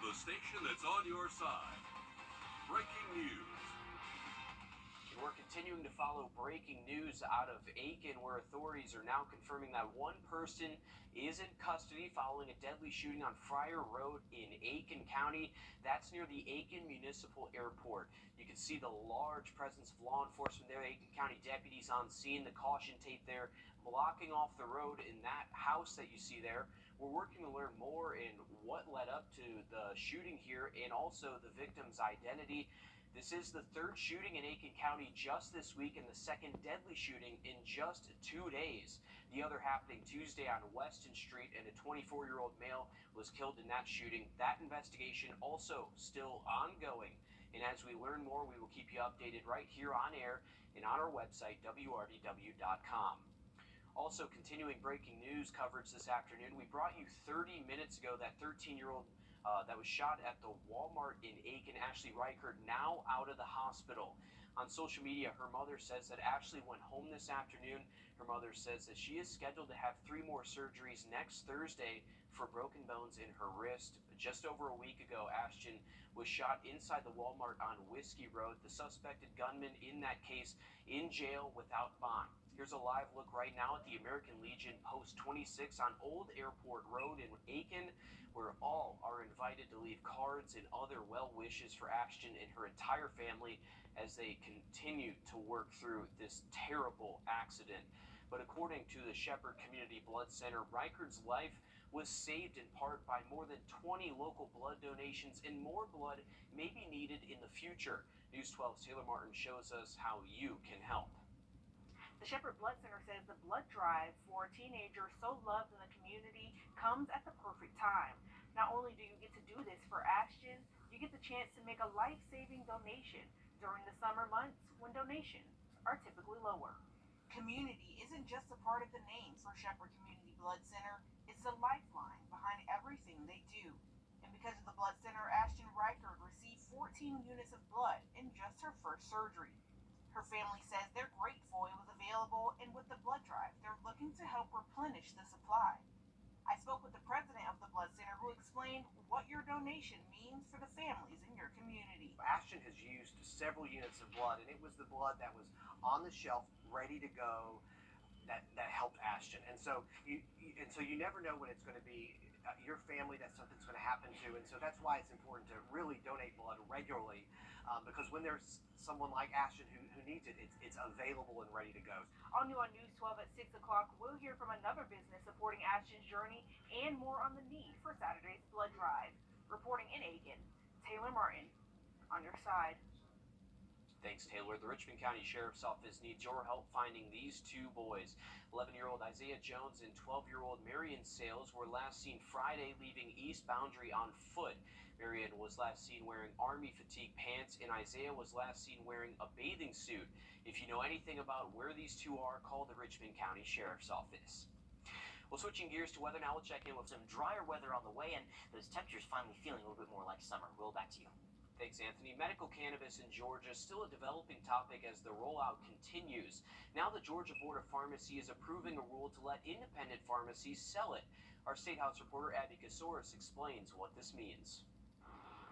The station that's on your side. Breaking news. We're continuing to follow breaking news out of Aiken, where authorities are now confirming that one person is in custody following a deadly shooting on Friar Road in Aiken County. That's near the Aiken Municipal Airport. You can see the large presence of law enforcement there. Aiken County deputies on scene, the caution tape there blocking off the road in that house that you see there. We're working to learn more in what led up to the shooting here and also the victim's identity. This is the third shooting in Aiken County just this week and the second deadly shooting in just 2 days. The other happening Tuesday on Weston Street, and a 24-year-old male was killed in that shooting. That investigation also still ongoing. And as we learn more, we will keep you updated right here on air and on our website, wrdw.com. Also, continuing breaking news coverage this afternoon, we brought you 30 minutes ago that 13-year-old that was shot at the Walmart in Aiken, Ashley Reichert, now out of the hospital. On social media, her mother says that Ashley went home this afternoon. Her mother says that she is scheduled to have 3 more surgeries next Thursday for broken bones in her wrist. Just over a week ago, Ashton was shot inside the Walmart on Whiskey Road. The suspected gunman in that case in jail without bond. Here's a live look right now at the American Legion Post 26 on Old Airport Road in Aiken, where all are invited to leave cards and other well wishes for Ashton and her entire family as they continue to work through this terrible accident. But according to the Shepherd Community Blood Center, Reichert's life was saved in part by more than 20 local blood donations, and more blood may be needed in the future. News 12's Taylor Martin shows us how you can help. The Shepherd Blood Center says the blood drive for teenagers so loved in the community comes at the perfect time. Not only do you get to do this for Ashton, you get the chance to make a life-saving donation during the summer months when donations are typically lower. Community isn't just a part of the name for Shepherd Community Blood Center, it's the lifeline behind everything they do. And because of the Blood Center, Ashton Reichert received 14 units of blood in just her first surgery. Her family says they're grateful it was available, and with the blood drive, they're looking to help replenish the supply. I spoke with the president of the Blood Center, who explained what your donation means for the families in your community. Ashton has used several units of blood, and it was the blood that was on the shelf, ready to go, that helped Ashton. And so you never know when it's going to be your family that something's going to happen to, and so that's why it's important to really donate blood regularly, because when there's someone like Ashton who needs it, it's available and ready to go. All new on News 12 at 6 o'clock, we'll hear from another business supporting Ashton's journey and more on the need for Saturday's blood drive. Reporting in Aiken, Taylor Martin, on your side. Thanks, Taylor. The Richmond County Sheriff's Office needs your help finding these 2 boys. 11-year-old Isaiah Jones and 12-year-old Marion Sales were last seen Friday leaving East Boundary on foot. Marion was last seen wearing army fatigue pants, and Isaiah was last seen wearing a bathing suit. If you know anything about where these 2 are, call the Richmond County Sheriff's Office. Well, switching gears to weather now, we'll check in with some drier weather on the way, and those temperatures finally feeling a little bit more like summer. Will, back to you. Thanks, Anthony. Medical cannabis in Georgia is still a developing topic as the rollout continues. Now the Georgia Board of Pharmacy is approving a rule to let independent pharmacies sell it. Our State House reporter, Abby Kasoris, explains what this means.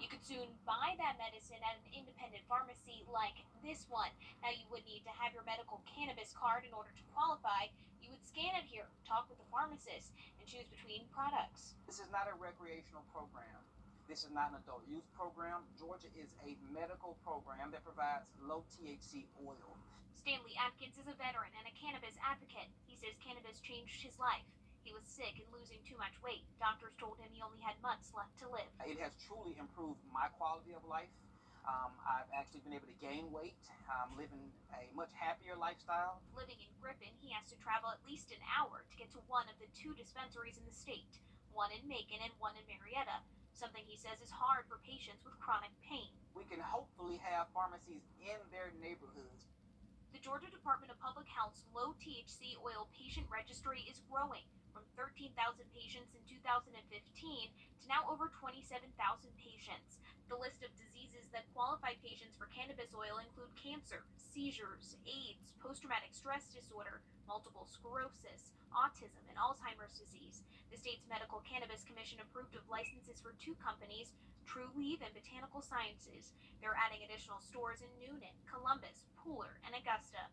You could soon buy that medicine at an independent pharmacy like this one. Now, you would need to have your medical cannabis card in order to qualify. You would scan it here, talk with the pharmacist, and choose between products. This is not a recreational program. This is not an adult use program. Georgia is a medical program that provides low THC oil. Stanley Atkins is a veteran and a cannabis advocate. He says cannabis changed his life. He was sick and losing too much weight. Doctors told him he only had months left to live. It has truly improved my quality of life. I've actually been able to gain weight, living a much happier lifestyle. Living in Griffin, he has to travel at least an hour to get to one of the 2 dispensaries in the state, one in Macon and one in Marietta, something he says is hard for patients with chronic pain. We can hopefully have pharmacies in their neighborhoods. The Georgia Department of Public Health's low THC oil patient registry is growing. From from 13,000 patients in 2015 to now over 27,000 patients. The list of diseases that qualify patients for cannabis oil include cancer, seizures, AIDS, post-traumatic stress disorder, multiple sclerosis, autism, and Alzheimer's disease. The state's Medical Cannabis Commission approved of licenses for 2 companies, TrueLeaf and Botanical Sciences. They're adding additional stores in Noonan, Columbus, Pooler, and Augusta.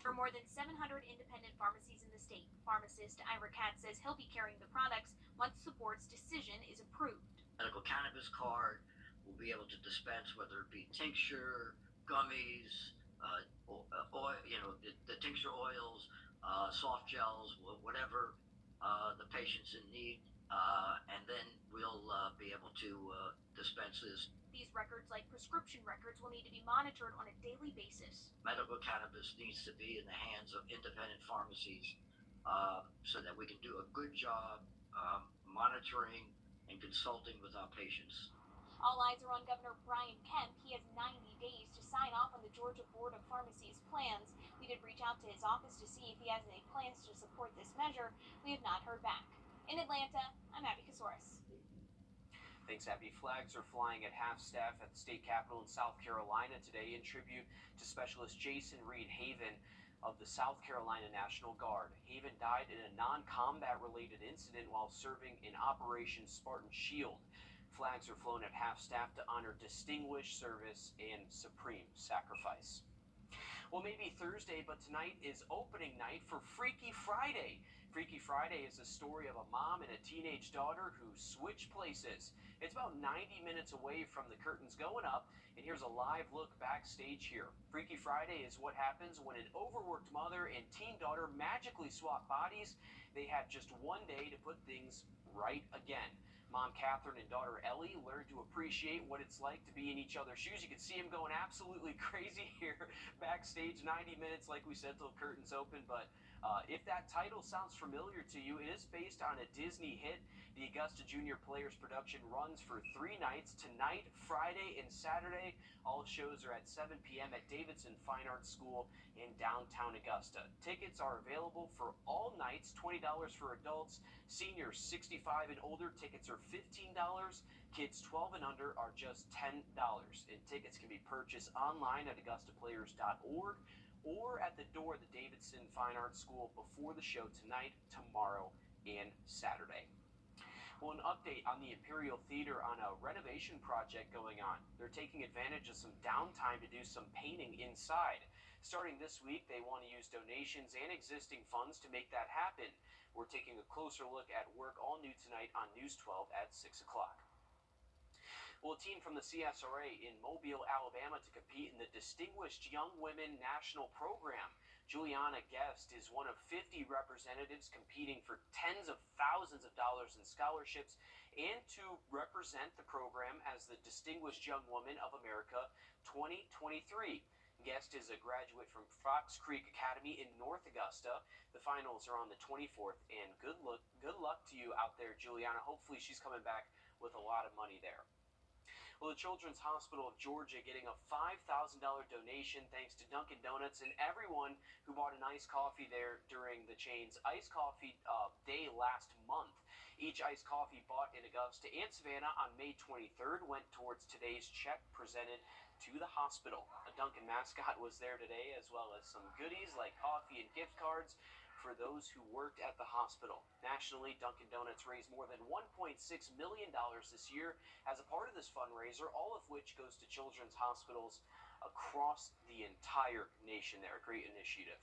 For more than 700 independent pharmacies in the state, pharmacist Ira Katz says he'll be carrying the products once the board's decision is approved. Medical cannabis card will be able to dispense whether it be tincture, gummies, oil, the tincture oils, soft gels, whatever the patient's in need, and then we'll be able to dispense this. These records, like prescription records, will need to be monitored on a daily basis. Medical cannabis needs to be in the hands of independent pharmacies so that we can do a good job monitoring and consulting with our patients. All eyes are on Governor Brian Kemp. He has 90 days to sign off on the Georgia Board of Pharmacy's plans. We did reach out to his office to see if he has any plans to support this measure. We have not heard back. In Atlanta, I'm Abby Kasoris. Thanks, Abby. Flags are flying at half-staff at the state capitol in South Carolina today in tribute to Specialist Jason Reed Haven of the South Carolina National Guard. Haven died in a non-combat related incident while serving in Operation Spartan Shield. Flags are flown at half-staff to honor distinguished service and supreme sacrifice. Well, maybe Thursday, but tonight is opening night for Freaky Friday. Freaky Friday is a story of a mom and a teenage daughter who switch places. It's about 90 minutes away from the curtains going up, and here's a live look backstage here. Freaky Friday is what happens when an overworked mother and teen daughter magically swap bodies. They have just one day to put things right again. Mom Catherine and daughter Ellie learn to appreciate what it's like to be in each other's shoes. You can see them going absolutely crazy here backstage. 90 minutes, like we said, till curtains open. But if that title sounds familiar to you, it is based on a Disney hit. The Augusta Junior Players production runs for 3 nights, tonight, Friday, and Saturday. All shows are at 7 p.m. at Davidson Fine Arts School in downtown Augusta. Tickets are available for all nights, $20 for adults. Seniors 65 and older, tickets are $15. Kids 12 and under are just $10. And tickets can be purchased online at AugustaPlayers.org or at the door of the Davidson Fine Arts School before the show tonight, tomorrow, and Saturday. Well, an update on the Imperial Theater on a renovation project going on. They're taking advantage of some downtime to do some painting inside. Starting this week, they want to use donations and existing funds to make that happen. We're taking a closer look at work all new tonight on News 12 at 6 o'clock. Well, a team from the CSRA in Mobile, Alabama to compete in the Distinguished Young Women National Program. Juliana Guest is one of 50 representatives competing for tens of thousands of dollars in scholarships and to represent the program as the Distinguished Young Woman of America 2023. Guest is a graduate from Fox Creek Academy in North Augusta. The finals are on the 24th, and good luck to you out there, Juliana. Hopefully she's coming back with a lot of money there. Well, the Children's Hospital of Georgia getting a $5,000 donation thanks to Dunkin' Donuts and everyone who bought an iced coffee there during the chain's iced coffee day last month. Each iced coffee bought in Augusta and Savannah on May 23rd went towards today's check presented to the hospital. A Dunkin' mascot was there today, as well as some goodies like coffee and gift cards for those who worked at the hospital. Nationally, Dunkin' Donuts raised more than $1.6 million this year as a part of this fundraiser, all of which goes to children's hospitals across the entire nation there. A great initiative.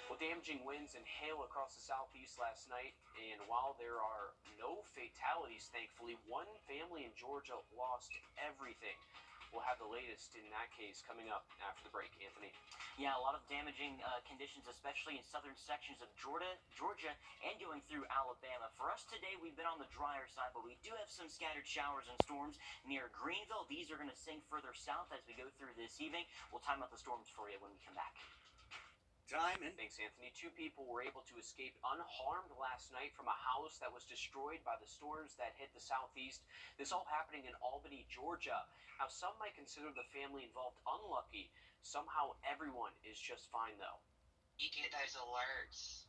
Well, damaging winds and hail across the southeast last night, and while there are no fatalities, thankfully, one family in Georgia lost everything. We'll have the latest in that case coming up after the break. Anthony. Yeah, a lot of damaging conditions, especially in southern sections of Georgia and going through Alabama. For us today, we've been on the drier side, but we do have some scattered showers and storms near Greenville. These are going to sink further south as we go through this evening. We'll time out the storms for you when we come back. Thanks, Anthony. 2 people were able to escape unharmed last night from a house that was destroyed by the storms that hit the southeast. This all happening in Albany, Georgia. Now, some might consider the family involved unlucky. Somehow, everyone is just fine, though. You get those alerts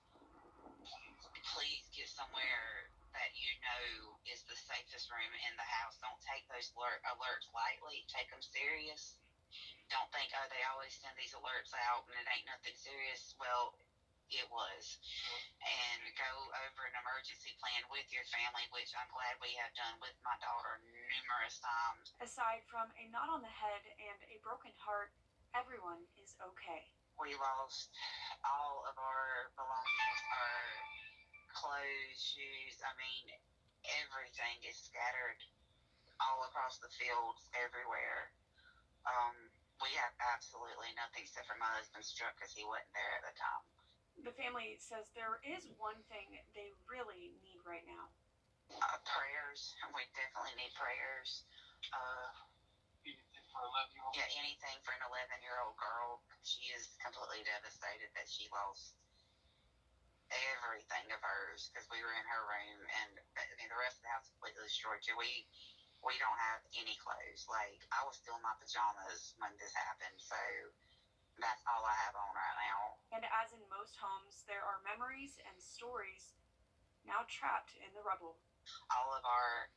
please get somewhere that you know is the safest room in the house. Don't take those alerts lightly. Take them serious. Don't think, oh, they always send these alerts out and it ain't nothing serious. Well, it was. And go over an emergency plan with your family, which I'm glad we have done with my daughter numerous times. Aside from a knot on the head and a broken heart, everyone is okay. We lost all of our belongings, our clothes, shoes. I mean, everything is scattered all across the fields, everywhere. We have absolutely nothing except for my husband's truck because he wasn't there at the time. The family says there is one thing they really need right now. Prayers. We definitely need prayers. Anything for 11-year-old? Yeah, anything for an 11-year-old girl. She is completely devastated that she lost everything of hers because we were in her room and the rest of the house completely destroyed. We don't have any clothes. Like, I was still in my pajamas when this happened, so that's all I have on right now. And as in most homes, there are memories and stories now trapped in the rubble. All of our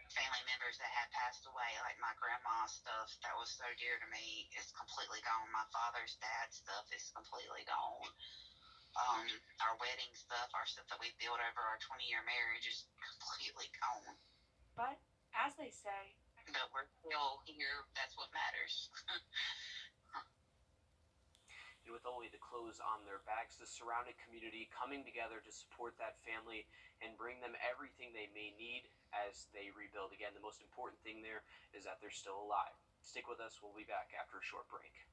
family members that had passed away, like my grandma's stuff that was so dear to me, is completely gone. My father's dad's stuff is completely gone. Our wedding stuff, our stuff that we built over our 20-year marriage is completely gone. But, as they say, but we're still here. That's what matters. And with only the clothes on their backs, the surrounding community coming together to support that family and bring them everything they may need as they rebuild. Again, the most important thing there is that they're still alive. Stick with us. We'll be back after a short break.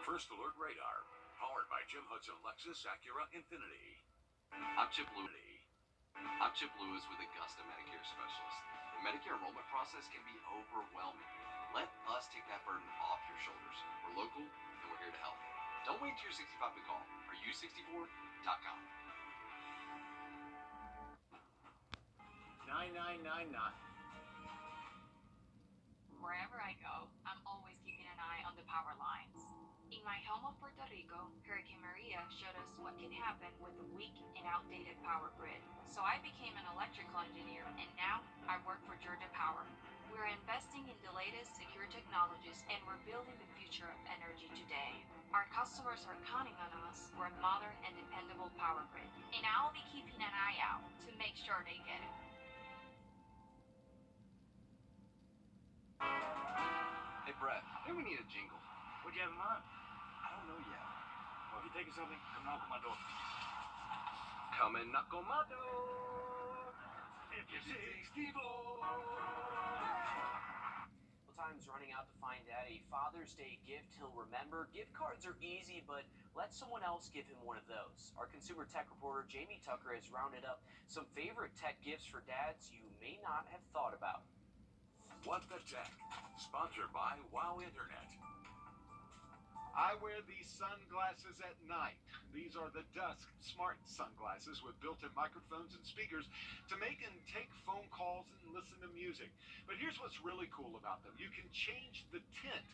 First Alert Radar, powered by Jim Hudson Lexus Acura Infinity. I'm Chip Lewis with Augusta Medicare Specialist. The Medicare enrollment process can be overwhelming. Let us take that burden off your shoulders. We're local and we're here to help. Don't wait till you're 65 to call. Are64.com. 9999. Wherever I go, I'm always keeping an eye on the power lines. In my home of Puerto Rico, Hurricane Maria showed us what can happen with a weak and outdated power grid. So I became an electrical engineer, and now I work for Wrdw Power. We're investing in the latest secure technologies, and we're building the future of energy today. Our customers are counting on us for a modern and dependable power grid, and I'll be keeping an eye out to make sure they get it. Hey, Brett, I think we need a jingle. What do you have in mind? I don't know yet. Well, if you're thinking something, come knock on my door. Come and knock on my door. If you're 64. Well, time's running out to find Dad a Father's Day gift he'll remember. Gift cards are easy, but let someone else give him one of those. Our consumer tech reporter, Jamie Tucker, has rounded up some favorite tech gifts for dads you may not have thought about. What the Tech, sponsored by Wow Internet. I wear these sunglasses at night. These are the Dusk Smart sunglasses with built-in microphones and speakers to make and take phone calls and listen to music. But here's what's really cool about them. You can change the tint.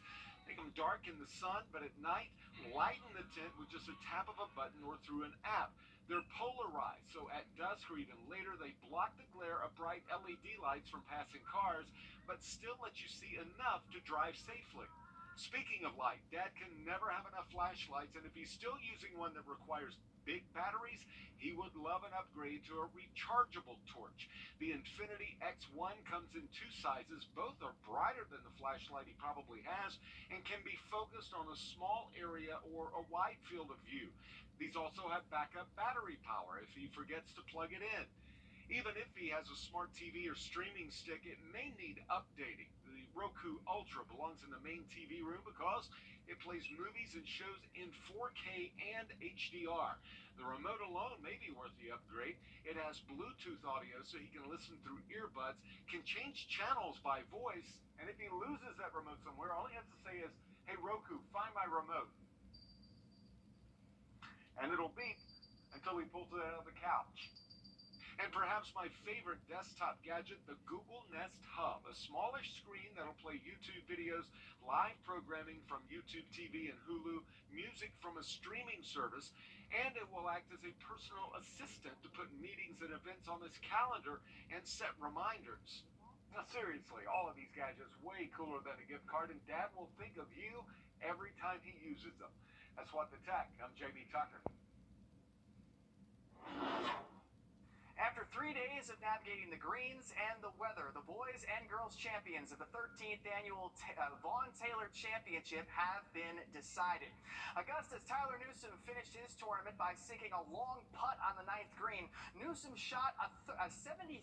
Make them dark in the sun, but at night, lighten the tint with just a tap of a button or through an app. They're polarized, so at dusk or even later, they block the glare of bright LED lights from passing cars, but still let you see enough to drive safely. Speaking of light, Dad can never have enough flashlights, and if he's still using one that requires big batteries, he would love an upgrade to a rechargeable torch. The Infinity X1 comes in two sizes. Both are brighter than the flashlight he probably has and can be focused on a small area or a wide field of view. These also have backup battery power if he forgets to plug it in. Even if he has a smart TV or streaming stick, it may need updating. The Roku Ultra belongs in the main TV room because it plays movies and shows in 4K and HDR. The remote alone may be worth the upgrade. It has Bluetooth audio so he can listen through earbuds, can change channels by voice, and if he loses that remote somewhere, all he has to say is, "Hey Roku, find my remote." And it'll beep until he pulls it out of the couch. And perhaps my favorite desktop gadget, the Google Nest Hub, a smallish screen that'll play YouTube videos, live programming from YouTube TV and Hulu, music from a streaming service, And it will act as a personal assistant to put meetings and events on his calendar and set reminders. Now, seriously, all of these gadgets way cooler than a gift card, and Dad will think of you every time he uses them. That's What the Tech. I'm Jamie Tucker. After 3 days of navigating the greens and the weather, the boys and girls champions of the 13th annual Vaughn Taylor Championship have been decided. Augusta's Tyler Newsom finished his tournament by sinking a long putt on the 9th green. Newsom shot a 73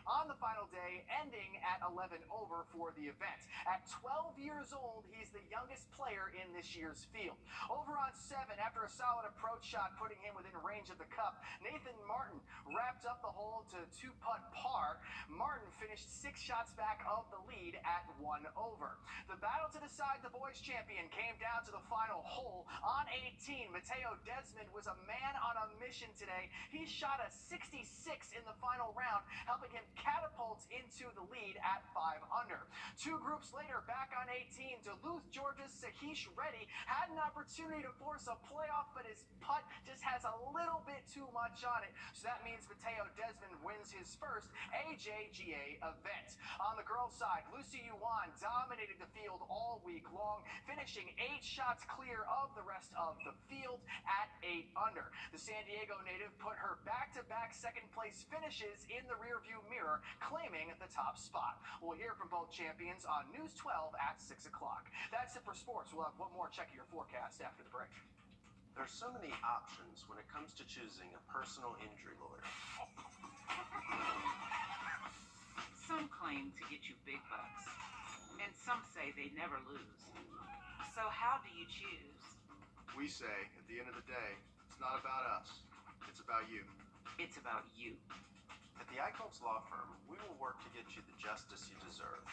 on the final day, ending at 11 over for the event. At 12 years old, he's the youngest player in this year's field. Over on 7, after a solid approach shot putting him within range of the cup, Nathan Martin wrapped up the hole to 2-putt par. Martin finished 6 shots back of the lead at 1 over. The battle to decide the boys champion came down to the final hole. On 18, Mateo Desmond was a man on a mission today. He shot a 66 in the final round, helping him catapult into the lead at 5 under. 2 groups later, back on 18, Duluth, Georgia's Sahish Reddy had an opportunity to force a playoff, but his putt just has a little bit too much on it. So that means Mateo Desmond wins his first AJGA event. On the girls' side, Lucy Yuan dominated the field all week long, finishing 8 shots clear of the rest of the field at 8 under. The San Diego native put her back-to-back second-place finishes in the rearview mirror, claiming the top spot. We'll hear from both champions on News 12 at 6 o'clock. That's it for sports. We'll have one more check of your forecast after the break. There's so many options when it comes to choosing a personal injury lawyer. Some claim to get you big bucks, and some say they never lose. So how do you choose? We say, at the end of the day, it's not about us. It's about you. It's about you. At the Icos Law Firm, we will work to get you the justice you deserve.